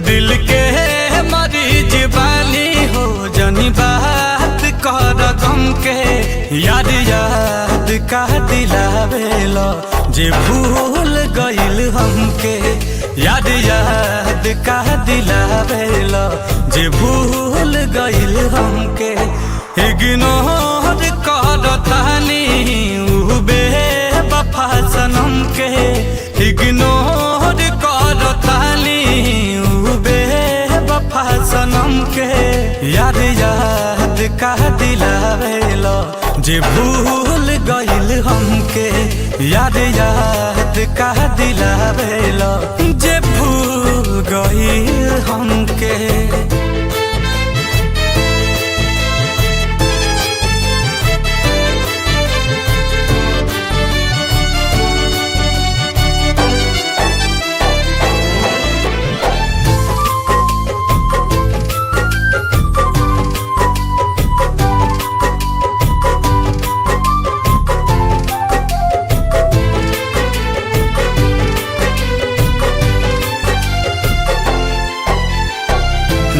दिल के मरीज बानी हो जनी बात कर गम के याद याद का दिलावेलो जे भूल गइल हमके याद याद का दिलावेलो जे भूल गइल हमके इग्नोर कर तानी उ बेवफा सनम के इग्नोर कर तानी उ बेवफा सनम के याद याद का दिलावेलो जे भूल गइल हमके याद याद का दिलावेलो जे भूल गइल हमके।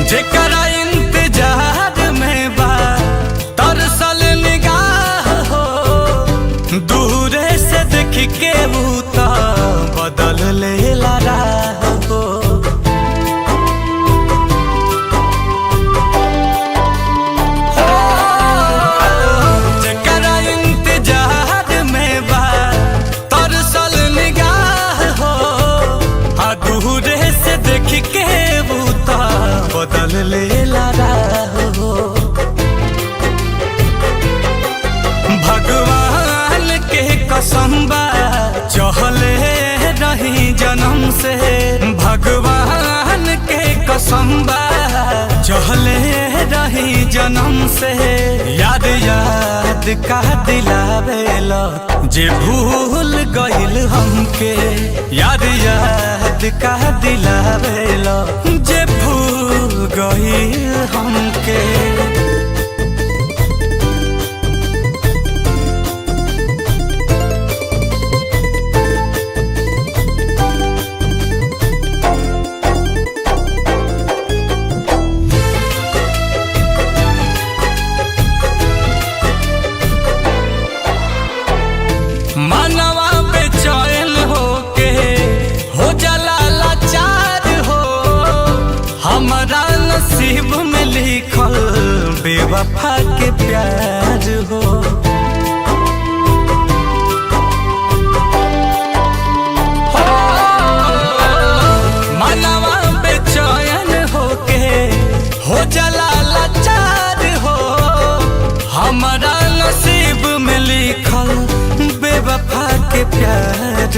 जेकरा इंतजार में बा तरसल निगाह हो दूरे से देख के बूता बदल लेला राह हो जेकरा इंतजार में बा तरसल निगाह हो दूरे से देख के बूता बदल लेला राह हो भगवान के कसम बा चहले रही जन्म से भगवान के कसम बा चहले रही जन्म से याद याद का दिलावेलो जे भूल गइल हमके याद याद का दिलावेलो जे भूल गइल हमके। मनवा बेचैन होके हो जाला लाचार हो हमारा नसीब में लिखल बेवफा के प्यार हो मनवा बेचैन होके हो जाला लाचार हो हमारा नसीब में लिखल बेवफा के प्यार।